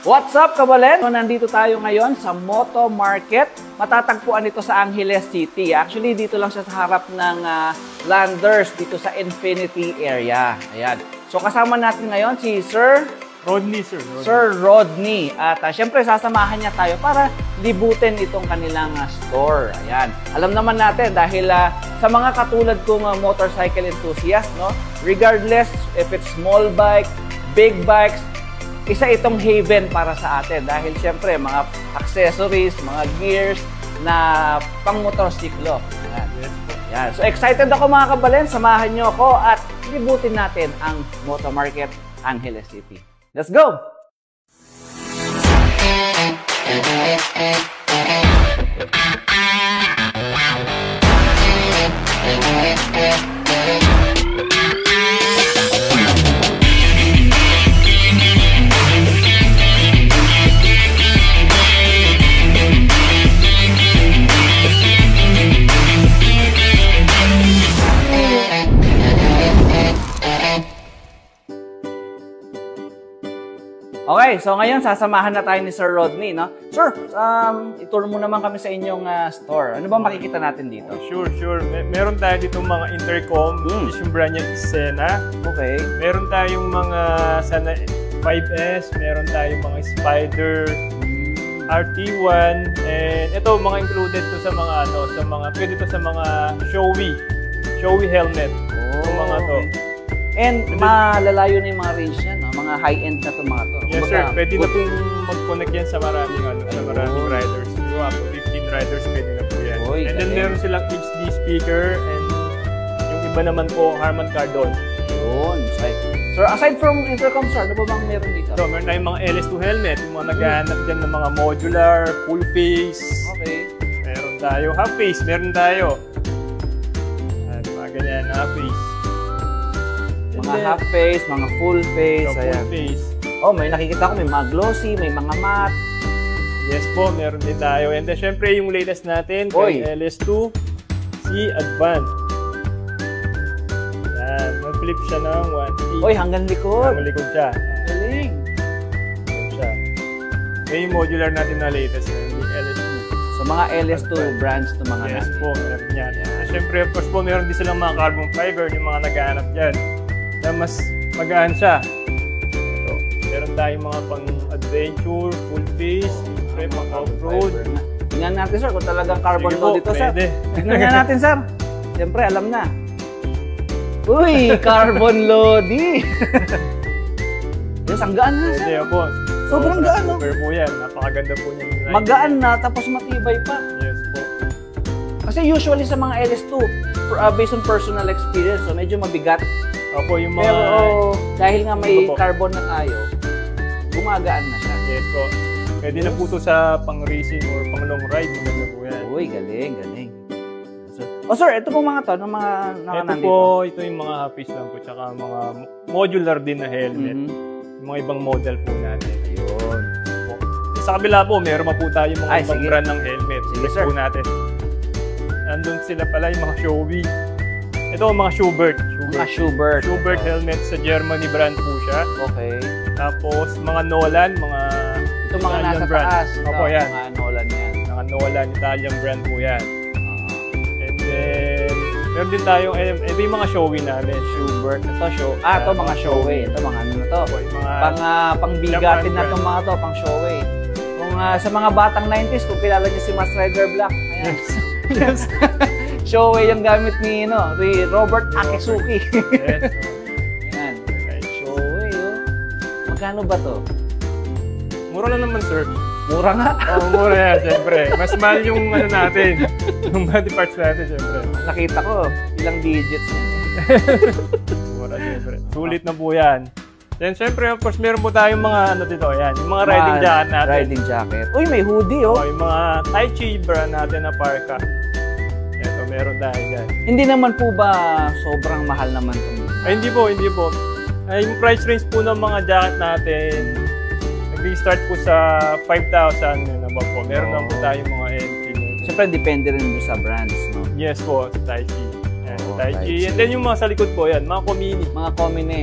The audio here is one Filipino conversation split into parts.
What's up, Kabalen? So, nandito tayo ngayon sa Moto Market. Matatagpuan ito sa Angeles City. Actually, dito lang siya sa harap ng Landers, dito sa Infinity area. Ayan. So, kasama natin ngayon si Sir Rodney, sir. Sir Rodney. At syempre, sasamahan niya tayo para libutin itong kanilang store. Ayan. Alam naman natin, dahil sa mga katulad kong motorcycle enthusiast, no? Regardless if it's small bike, big bikes, isa itong haven para sa atin dahil syempre mga accessories, mga gears na pang motorsiklo. Yan. Yan. So excited ako mga Kabalen, samahan nyo ako at libutin natin ang Moto Market Angeles City. Let's go! Okay, so ngayon sasamahan na tayo ni Sir Rodney, no? Sir, ituro mo naman kami sa inyong store. Ano ba makikita natin dito? Sure. Meron tayo dito mga intercom, yung brand niya Sena. Okay. Meron tayong mga Sena 5S, meron tayong mga Spider, RT1, and ito mga included to sa mga pwede to sa mga showy helmet. Yung mga to. And malalayo na yung mga range yan, no? Mga high-end na ito mga to. Yes, sir. Pwede na pong mag-connect yan sa maraming riders. So, up to 15 riders pwede na po yan. And then meron silang HD speaker and yung iba naman po, Harman Kardon. Yun. Sir, aside from intercom, sir, ano ba bang meron dito? So, meron tayong mga LS2 helmet, yung mga naghahanap dyan ng mga modular, full face. Okay. Meron tayo, half face, meron tayo. At mga ganyan, half face. Mga half face, mga full face. Full face. Oh, may nakikita ko, may mga glossy, may mga matte. Yes po, meron din tayo. And then, syempre, yung latest natin, kay LS2 C Advance. Yan, mag-flip siya ng 180. Oy, hanggang likod. Hanggang likod siya. Galing. Yan siya. Ito yung modular natin na latest, yung LS2. So, mga LS2 brands to mga natin. Yes po, meron yan. Syempre, of course po, meron din silang mga carbon fiber, yung mga naghahanap dyan. Na mas magaan siya. Ito, meron tayong mga pang-adventure, full face, pang off-road. Tingnan natin, sir, kung talagang carbon load ito, sir. Pwede. Tingnan natin, sir. Siyempre, alam na. Uy, carbon loady! Yes, ang gaan na, sir. Pwede po. Sobrang gaan, no? Super po yan. Napakaganda po niyan. Magaan na, tapos matibay pa. Yes po. Kasi usually sa mga LS2, based on personal experience, so medyo mabigat. Opo, yung mga... Pero dahil nga may carbon na tayo, gumagaan na siya. Yes po. Pwede na po ito sa pang-racing or pang-long ride. Maganda po yan. Uy, galing. Sir, ito pong mga to, mga ito po, ito yung mga half-face lang po, tsaka mga modular din na helmet. Yung mga ibang model po natin. Ayun. Sa kabila po, meron pa po tayo mga ibang brand ng helmet. Sige, sir. Po natin. Nandun sila pala yung mga showy. Ito ang mga Schubert. Mga Schubert. Schubert helmet sa Germany brand po siya. Okay. Tapos mga Nolan, mga ito mga Italian nasa brand. taas. Opo, yan. Mga Nolan yan. Mga Nolan, Italian brand po yan. And then, meron din tayong, ito yung mga showy namin. Schubert. Ito, ito mga showy. Ito mga ano to. Opo, yung mga pangbigatin na itong mga to, pang showy. Kung sa mga batang 90s, kung kilala niyo si Master Rider Black. Ayan. Yes. Showy yung gamit ni Robert Akisuki. Yes. Yan. Showy, oh. Magkano ba to? Mura lang naman, sir. Mura nga. Oo, mura yan, siyempre. Mas mahal yung ano natin. Yung body parts natin, siyempre. Nakita ko, ilang digits yan. Mura, siyempre. Sulit na po yan. Then, siyempre, of course, meron po tayong mga ano dito, yan. Yung mga riding jacket natin. Riding jacket. Uy, may hoodie, oh. Yung mga Tai Chi brand natin na parka. Ito, meron tayo dyan. Hindi naman po ba sobrang mahal naman itong? Ay, hindi po. Yung price range po ng mga jacket natin, nag-start po sa 5,000 yun naman po. Meron naman po tayong mga entry. Siyempre, depende rin po sa brands, no? Yes po, sa Tai Chi. Oo, Tai Chi. And then yung mga sa likod po yan, mga Komini. Mga Komine.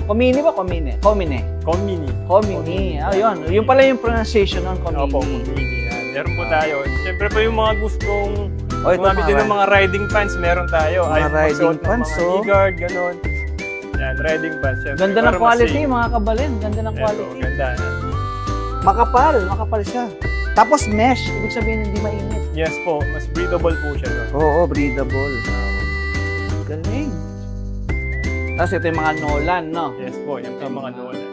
Komini ba? Komine? Komine. Komini. Komini. Yun. Yung pala yung pronunciation ng Komini. Opo, Komini. Yan. Meron po tayo. Siyempre po yung mga gustong ito gumamit din ng mga riding pants, meron tayo. Mga Ayaw riding magsuot ng pants, mga e-guard, gano'n. Yan, riding pants. Siyempre, Ganda ng para quality, mas mga kabalin. Ganda ng safe. quality. Eto, ganda. Makapal siya. Tapos mesh, ibig sabihin hindi mainit. Yes po, mas breathable po siya. No? Oo, breathable. Galing. Tapos ito yung mga Nolan, no? Yes po, yung mga Nolan.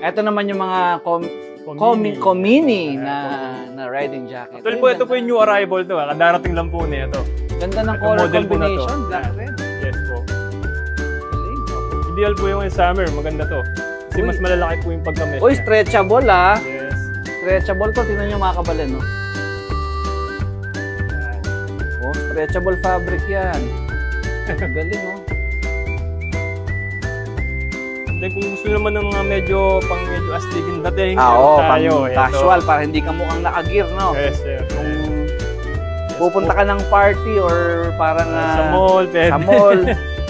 Ito naman yung mga Komini na riding jacket. Actually po, ito po yung new arrival to. Kadarating lang po niya ito. Ganda ng Ito, color model po na to. combination, black red. Yes po. Galing. Ideal po yung summer, maganda to. Kasi mas malalaki po yung pagka-mesh Uy, niya. stretchable Yes. Stretchable to. Tingnan nyo mga kabalin, no? Yan. Oh, stretchable fabric yan. Galing, no? Then kung gusto naman ng medyo astigin dating, Oo, tayo. pang casual, para hindi ka mukhang naka-gear, no? Yes, sir. Kung pupunta ka ng party or parang Sa mall, pwede. sa mall,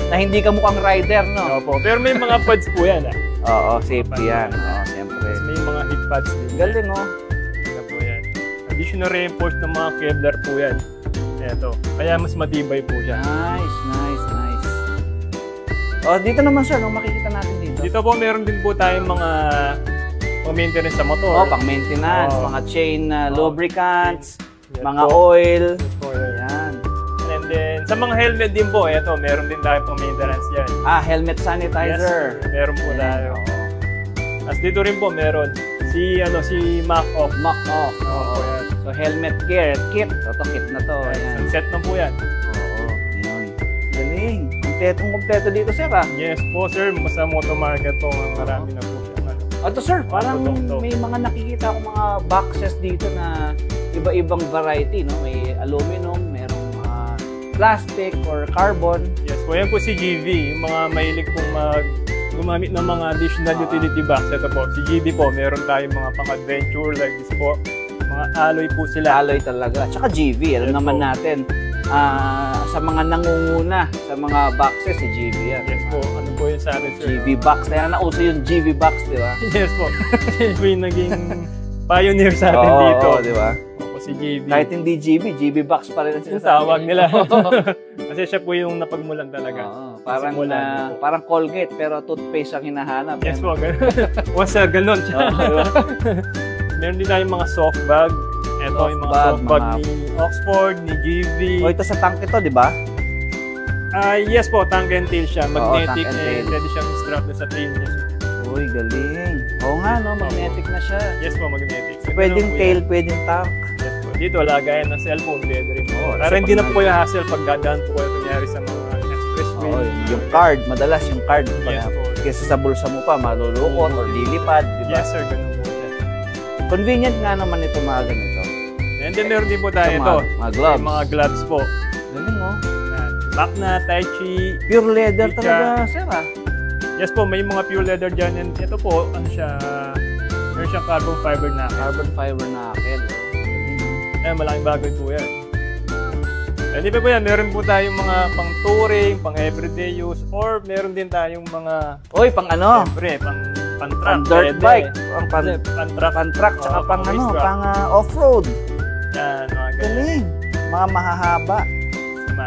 na hindi ka mukhang rider, no? Opo. Pero may mga pads po yan. Oo, safety yan. Oo, siyempre. Tapos may mga hip pads din. Galing, oh. Ano po yan. Additional reinforced ng mga Kevlar po yan. Eto. Kaya mas matibay po siya. Nice. Oh, dito naman siya, no? Makikita natin dito. Dito po meron din po tayong mga maintenance sa motor. Oh, pang maintenance, Oo. mga chain lubricants, Yes mga po. oil. Yes po, yan. Yan. And then, sa mga helmet din po, eto, meron din tayo pang maintenance yan. Helmet sanitizer. Yes, meron po tayo. Oo. Tapos dito rin po meron si Mac Off. Mock off. Oo, yan. So, helmet gear, kit. Ito, kit na to. Ayan. Set na po yan. Oo. Yun. Galing. Kompleto dito, sir, Yes po, sir. Sa motor market po, marami na po siya. Ito, sir, parang Produkto. may mga nakikita akong mga boxes dito na iba-ibang variety, no? May aluminum, merong plastic or carbon. Yes po, yan po si GV. Yung mga mahilig pong gumamit ng mga additional utility box. Ito po, si GV po, meron tayong mga pang-adventure like this po. Mga alloy po sila. Alloy talaga. Tsaka GV, alam Yes naman po. natin, sa mga nangunguna sa mga boxes, si GV yan. Yes po, ano po yun sa atin, sir? GV box. Kaya nauso yung GV box, di ba? Yes po. Yan po yung naging pioneer sa atin dito. Oo, di ba? Opo, si GV. Kahit hindi GV box pa rin ang Yung sinasabi. tawag nila. Kasi siya po yung napagmulan talaga. Oo, parang, Simulan po. parang Colgate, pero toothpaste ang hinahanap. Yes Yan. po, ganun. Once ganun siya. Oo, di ba? Meron din tayong mga soft bag. Ito yung mga soft bag ni Oxford, ni GV. O, ito sa tank ito, di ba? Yes po, tank and tail siya. Magnetic tank and tail. and pwede siyang strap na sa tail niya. Uy, galing. Oo nga, no? Magnetic na siya. Yes po, magnetic. So, Pwedeng ganun po tail, yan. pwedeng tank. Yes po. Dito, lagayan ng cellphone, pwede rin po. Oo, Para sa hindi na pag- po yung hassle pag dadaan po kayo kunyari sa mga expressway. Oo, yung card. Madalas yung card. Yes po. Kesa sa bulsa mo pa, malulukot or lilipad, di ba? Yes sir, ganun po siya. Convenient nga naman ito mga ganito. And then meron din po tayo ito. Mga gloves. Yung mga gloves po. Galing, oh. Yan. Macna, Tai Chi. Pure leather Picha. talaga, sir, Yes po, may mga pure leather dyan. And ito po, ano siya, meron siyang carbon fiber na. Carbon fiber knuckle. Eh, malaking bagay po yan. And di ba po yan, meron po tayong mga pang touring, pang everyday use, or meron din tayong mga, Uy, pang ano? siyempre, pang truck. Pang dirt pwede. bike. Pang Pang truck. truck, tsaka Oo, pang pang ano, race truck. pang off-road. Yan, mga ganyan. Galing. Mga mahahaba. Mga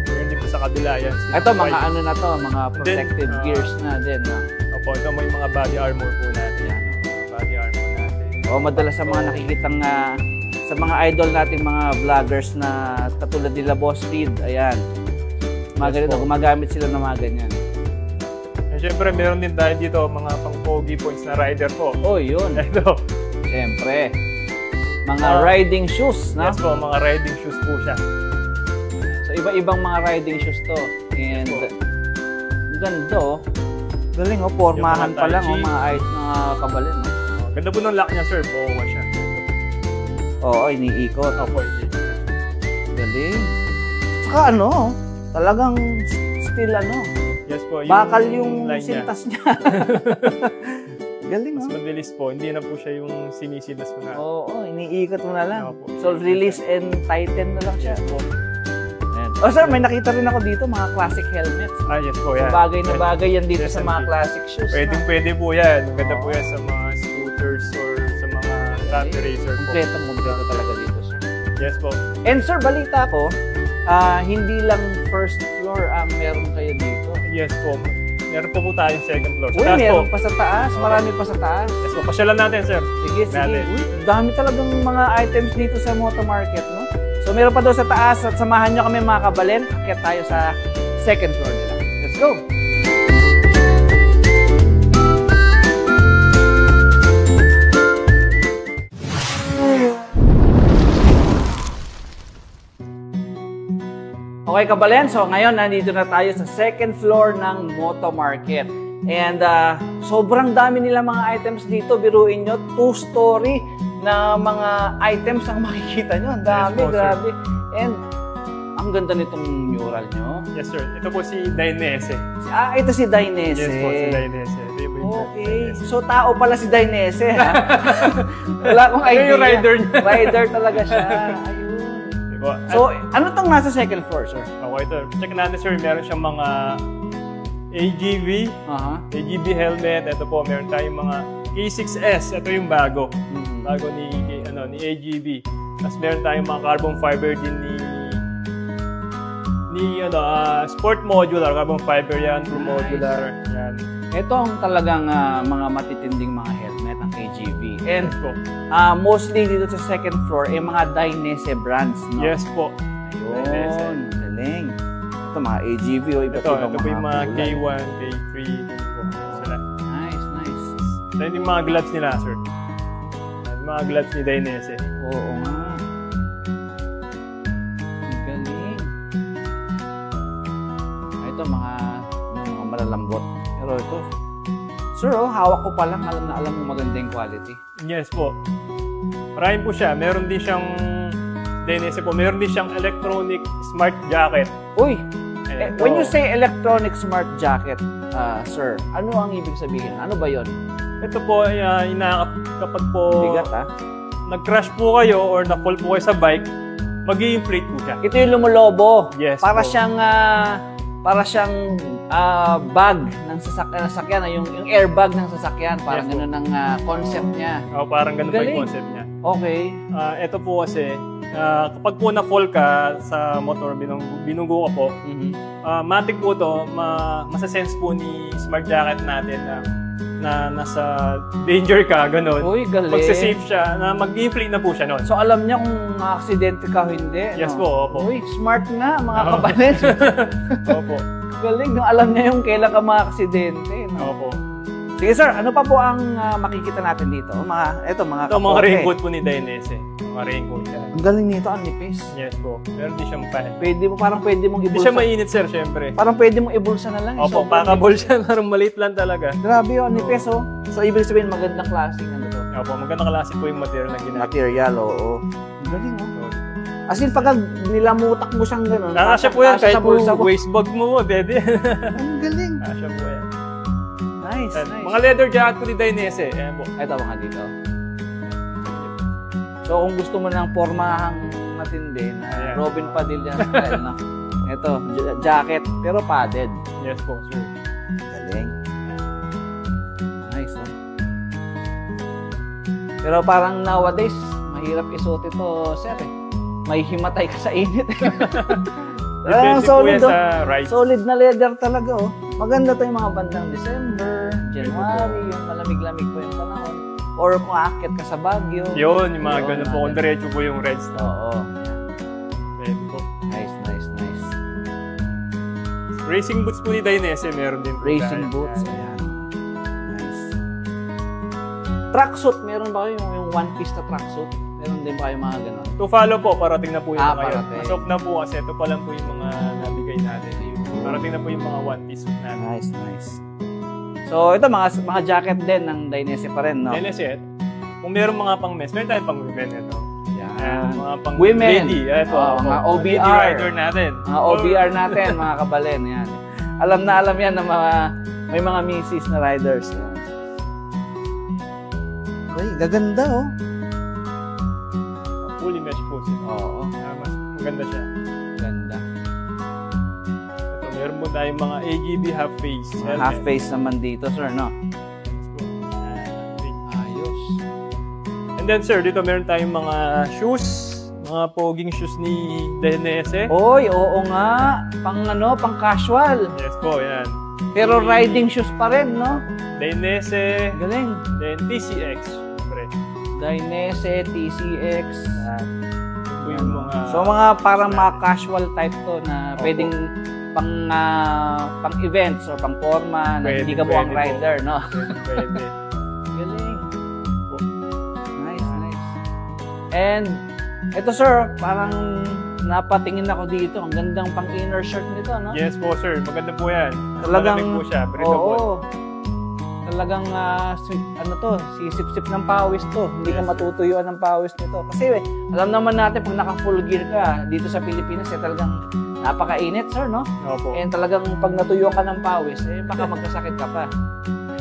meron din po sa kabila yan. Ito, mga ano na to, mga Then, protective gears na din, no? Opo, ito may mga body armor po natin. Yan. Mga body armor natin. O, madalas sa mga nakikitang sa mga idol nating mga vloggers na katulad nila Boss Reed, ayan. Mga Yes ganito, po. gumagamit sila ng mga ganyan. And syempre, meron din tayo dito mga pang-pogi points na rider po. Oh, yun. Ito. Siyempre. Mga riding shoes, no? Yes po, mga riding shoes po siya. So, iba-ibang mga riding shoes to. And, Yes po. ang ganda, oh. Galing, oh. Pormahan Yung mga pa lang, Tai oh. Chi. Mga kabalin, oh. Ganda po ng lock niya, sir. Buwa siya. Oo, iniikot. Opo, hindi. Galing. Saka ano, talagang still ano. Yes po. Bakal yung line niya. sintas niya. Galing, Mas oh. mabilis po. Hindi na po siya yung sinisidas mo na. Oo, iniikot mo na lang. Opo. So, release and tighten na lang siya. Yes po. Ayan. Oh sir, may nakita rin ako dito mga classic helmets. Yes po yan. Bagay na bagay yan dito Yes, sa mga indeed. classic shoes. Pwede po yan. Maganda po yan sa mga scooters or sa mga rapid racer po. Kompleto talaga dito sir. Yes po. And sir, balita ko, hindi lang first floor ang meron kayo dito. Yes po. Meron po tayong second floor. Sa Uy, taas po. meron pa sa taas. Marami pa sa taas. Yes po. Pasyalan natin, sir. Sige. Natin. Uy, dami talagang mga items dito sa Moto Market, no? So, meron pa doon sa taas at samahan nyo kami mga kabalen. Akyat tayo sa second floor nila. Let's go! Okay, kabalen. So, ngayon, nandito na tayo sa second floor ng Moto Market. And sobrang dami nila mga items dito. Biruin nyo, 2-story na mga items ang makikita nyo. Ang dami, Yes po, sir. grabe. And ang ganda nitong mural nyo. Yes, sir. Ito po si Dainese. Ito si Dainese. Yes po, si Dainese. Ito yung Okay. Dainese. So, tao pala si Dainese, ha? Wala akong idea. Ito yung rider niya. Rider talaga siya. Ayun. Diba? So, ano tong nasa second floor, sir? Okay, ito. Check natin, sir. Meron siyang mga AGV. AGV helmet. Ito po, meron tayong mga K6S. Ito yung bago. Bago ni AGV. Tapos meron tayong mga carbon fiber din ni sport modular, carbon fiber yan, true modular. Yan. Ito ang talagang mga matitinding mga helmet ng AGV. And Yes po. mostly dito sa second floor ay mga Dainese brands, no? Yes po. Dainese. Ayun, galing. Ito mga AGV o iba't Ito ibang po yung mga kulay. K1, K3, sila. Nice, nice. Ito yung mga gloves nila, sir. Yung mga gloves ni Dainese. Oo nga. Ang galing. Ito mga malalambot. Pero ito, sir, hawak ko pa lang. Alam na alam mo maganda yung quality. Yes po. Marami po siya. Meron din siyang Dainese po. Meron din siyang electronic smart jacket. Uy! Ito. When you say electronic smart jacket, sir, ano ang ibig sabihin? Ano ba yon? Ito po ay kapag po Bigat, nag-crash po kayo or na-fall po kayo sa bike, mag-i-inflate po siya. Ito yung lumulobo. Yes Para po. siyang bag ng sasakyan, yung airbag ng sasakyan. Parang Yes po. ganun ang concept niya. Parang ganun po Galing. yung concept niya. Okay. Ito po kasi, kapag po na-fall ka sa motor, binunggo ka po, matik po to, masasense po ni smart jacket natin na nasa danger ka, ganun. Uy, galing. Magsa-safe siya, na mag-inflate na po siya nun. So, alam niya kung aksidente ka o hindi. Yes no? po, opo. Uy, smart nga, mga Oo. kabalit. Opo. Galing, no? Alam niya yung kailan ka mga-aksidente. No? Opo. Sige, sir, ano pa po ang makikita natin dito? Mga Ito, mga kapote. raincoat po ni Dainese. Mga raincoat yan. Ang galing nito, ang nipis. Yes po. Meron din siyang fan. Parang pwede mong Hindi ibulsa. siya mainit, sir, syempre. Parang pwede mong ibulsa na lang. Opo, Sobrang packable siya. Parang maliit lang talaga. grabe yun, nipis, oh. So, ibig sabihin, magandang klaseng ano to? Opo, magandang klase po yung material na ginagawa. Material, oo. Ang galing, oh. As in, pagka nilamutak mo siyang gano'n, Nakasya po yan, kahit sa po bulsa mo. waist bag mo, pwede. Ang galing. Nakasya po yan. Nice, Yan. nice. Mga leather jacket po ni Dainese. Ayan po. Ito mga dito. So, kung gusto mo ng pormahang matindi na Ayan. Robin Padilla style, no? Ito, jacket, pero padded. Yes po, sir. Galing. Nice, oh. Pero parang nowadays, mahirap isuot ito, sir, eh. May himatay ka sa init. Depende po solid, yan oh. sa rides. Solid na leather talaga, oh. Maganda to yung mga bandang December, January, yung malamig-lamig po yung panahon. Or kung aakyat ka sa Baguio. Yun, yung mga Yun, ganun po. Kung diretso po yung rides na. Oo. Pwede po. Nice, nice, nice. Racing boots po ni Dainese, meron din po. Racing tayo. boots. Ayan. Nice. Tracksuit, meron ba kayo yung one-piece na tracksuit? Meron din ba kayo mga ganun? To follow po, parating na po yung mga yun. parating. As of na po kasi ito pa lang po yung mga nabigay natin. Parating na po yung mga one piece natin. Nice, nice. So, ito, mga jacket din ng Dainese pa rin, no? Dainese, kung meron mga pang men's, meron tayong pang women ito. Yan. Mga pang Women. lady. Ayan po. Mga OBR. Lady rider natin. Mga OBR natin, mga kabalen, yan. Alam na alam yan ng may mga misis na riders. Yan. Uy, gaganda, oh. Fully mesh po siya. Oo. Mas maganda siya. Ganda. Meron po tayong mga AGB half-face. Half-face naman dito, sir, no? Ayos. And then, sir, dito meron tayong mga shoes. Mga poging shoes ni Dainese. Oy, oo nga. Pang casual. Yes po, yan. Pero riding shoes pa rin, no? Dainese. Galing. Then TCX. Siyempre. Dainese, TCX. Ito yung mga... So, mga parang mga casual type to na pwedeng pang events or pang forma na hindi ka buwang rider, no? Pwede. Galing. Nice. And, ito sir, parang napatingin ako dito. Ang gandang pang inner shirt nito, no? Yes po, sir. Maganda po yan. Talagang, malamig po siya. Breathable. Oo. Talagang, sisip-sip ng pawis to. Hindi ka matutuyuan ng pawis nito. Kasi, alam naman natin, pag naka-full gear ka, dito sa Pilipinas, talagang napakainit, sir, no? Opo. And talagang pag natuyuan ka ng pawis, baka magkasakit ka pa.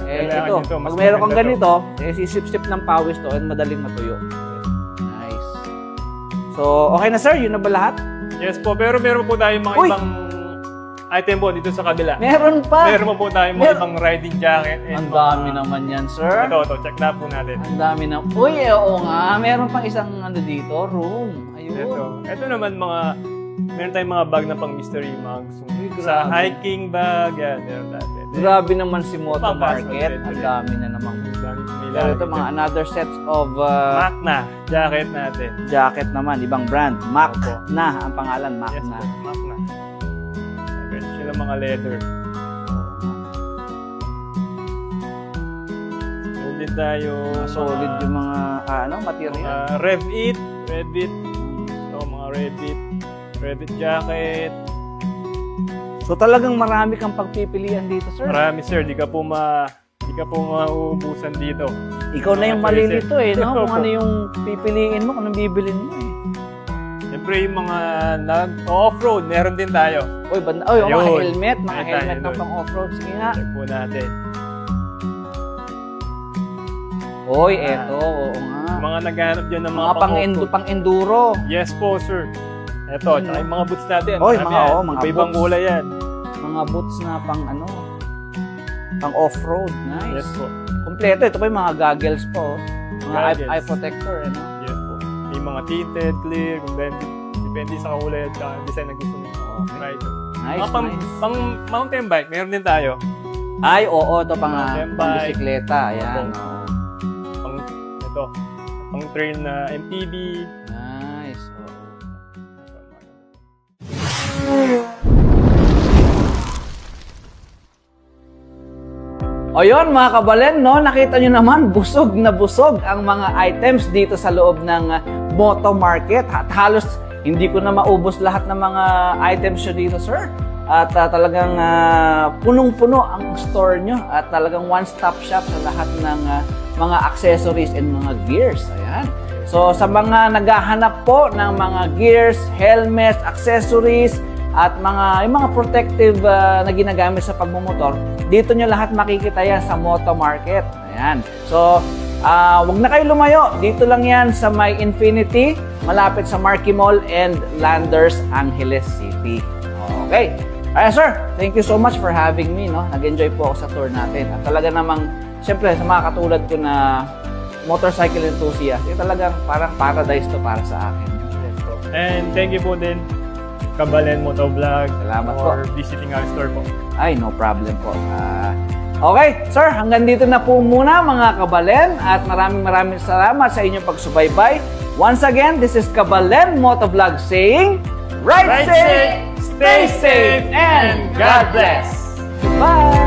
Ito, ito, pag meron kang ganito, sisip-sip ng pawis to and madaling matuyo. Nice. So, okay na, sir? Yun na ba lahat? Yes po, pero meron po tayong mga ibang item po dito sa kabila. Meron pa! Meron po tayong mga ibang riding jacket. Ang dami naman yan, sir. Ito, check na po natin. Ang dami na. Uy, oo nga. Meron pang isang dito, room. Ayun. Ito naman meron tayong mga bag na pang mystery mugs. Sa hiking bag, yan. Meron natin. Grabe naman si Moto Market. Ang dami na naman. Pero ito mga another sets of Macna jacket natin. Jacket naman, ibang brand. Macna ang pangalan, Macna. Yes, Macna. Sila mga leather. Meron din tayo solid yung mga material. Revit. So, mga Revit jacket. So talagang marami kang pagpipilian dito, sir. Marami, sir. Di ka po mauubusan dito. Ikaw na yung malilito no? Kung ano yung pipiliin mo, kung anong bibilin mo Siyempre yung mga nag-off-road, meron din tayo. Mga helmet. Mga helmet na pang off-road. Sige nga. Check po natin. Eto. Oo nga. Mga naghanap dyan ng mga pang-enduro. Yes po, sir. Eto, tsaka yung mga boots natin. Mga ibang kulay yan. Mga boots na pang off-road. Nice. Yes po. Kompleto. Ito pa yung mga goggles po. Mga eye protector, Yes po. May mga tinted, clear, depende sa kulay at design na gusto nyo. Rider. Nice, Pang mountain bike, meron din tayo. Ito pang bisikleta. Ayan. Pang trail na MTB. Nice. Ayun mga kabalen, no? Nakita nyo naman, busog na busog ang mga items dito sa loob ng Moto Market. At halos hindi ko na maubos lahat ng mga items nyo dito, sir. At talagang punong-puno ang store nyo. At talagang one-stop shop sa lahat ng mga accessories and mga gears. Ayan. So sa mga naghahanap po ng mga gears, helmets, accessories, at yung mga protective na ginagamit sa pagmumotor, dito nyo lahat makikita yan sa Moto Market. Ayan. So, wag na kayo lumayo. Dito lang yan sa may Infinity, malapit sa Marquee Mall and Landers, Angeles City. Okay. Sir, thank you so much for having me. No? Nag-enjoy po ako sa tour natin. At talaga namang, siyempre, sa mga katulad ko na motorcycle enthusiast, talagang parang paradise to para sa akin. And thank you po din, Kabalen Motovlog. Salamat for visiting our store po. Ay, no problem po. Okay, sir, hanggang dito na po muna mga Kabalen at maraming salamat sa inyong pagsubaybay. Once again, this is Kabalen Motovlog saying, Ride safe, stay safe, and God bless! Bye!